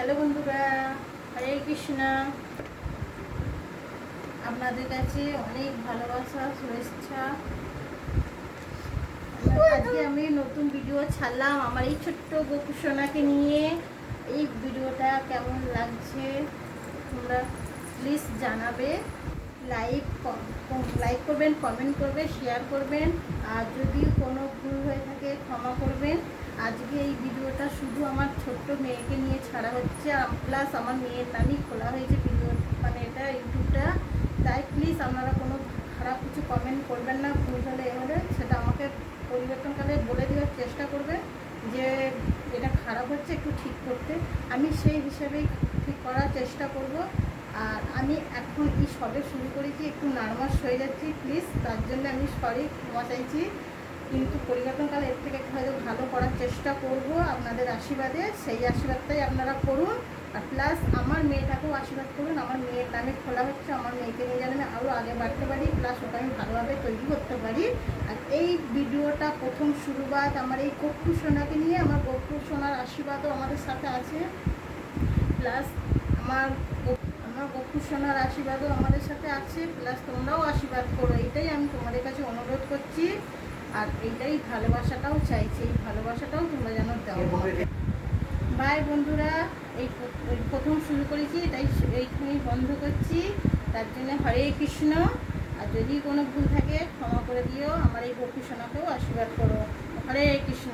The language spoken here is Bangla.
হ্যালো বন্ধুরা, হরে কৃষ্ণ। আপনাদের কাছে অনেক ভালোবাসা, শুভেচ্ছা। আজকে আমি নতুন ভিডিও ছাড়লাম আমার এই ছোট্ট গোপুসোনাকে নিয়ে। এই ভিডিওটা কেমন লাগছে তোমরা প্লিজ জানাবে। লাইক লাইক করবেন, কমেন্ট করবেন, শেয়ার করবেন। আর যদি কোনো ভুল হয়ে থাকে ক্ষমা করবেন। আজকে এই ভিডিওটা শুধু আমার ছোট্ট মেয়েকে নিয়ে ছাড়া হচ্ছে, প্লাস আমার মেয়ের নামই খোলা হয়েছে ভিডিও, মানে এটা ইউটিউবটা। তাই প্লিজ আপনারা কোনো খারাপ কিছু কমেন্ট করবেন না। ভুল হলে এ হলে সেটা আমাকে পরিবর্তনকালে বলে দেওয়ার চেষ্টা করবে যে এটা খারাপ হচ্ছে, একটু ঠিক করতে। আমি সেই হিসাবেই ঠিক করার চেষ্টা করব। আর আমি এখন এই সবে শুরু করেছি, একটু নার্ভাস হয়ে যাচ্ছি, প্লিজ তার জন্য আমি সরি, ক্ষমা চাইছি। কিন্তু পরিবর্তনকালে এর থেকে হয়তো ভালো করার চেষ্টা করব আপনাদের আশীর্বাদে। সেই আশীর্বাদটাই আপনারা করুন। আর প্লাস আমার মেয়েটাকেও আশীর্বাদ করুন। আমার মেয়ের নামে খোলা হচ্ছে, আমার মেয়েকে নিয়ে যেন আমি আরও আগে বাড়তে পারি, প্লাস ওটা আমি ভালোভাবে তৈরি করতে পারি। আর এই ভিডিওটা প্রথম শুরুবাত আমার এই গপ্পু সোনাকে নিয়ে। আমার গপ্পু সোনার আশীর্বাদও আমাদের সাথে আছে, প্লাস আমার গপ্পু সোনার আশীর্বাদও আমাদের সাথে আছে, প্লাস তোমরাও আশীর্বাদ করো, এইটাই আমি তোমাদের কাছে অনুরোধ করছি। আর এইটাই ভালোবাসাটাও চাইছি, এই ভালোবাসাটাও তোমরা যেন দাও। বাই বন্ধুরা, এই প্রথম শুরু করেছি, তাই এইখানেই বন্ধ করছি। তার জন্য হরে কৃষ্ণ। আর যদি কোনো ভুল থাকে ক্ষমা করে দিও। আমার এই গপ্পু সোনাকেও আশীর্বাদ করো। হরে কৃষ্ণ।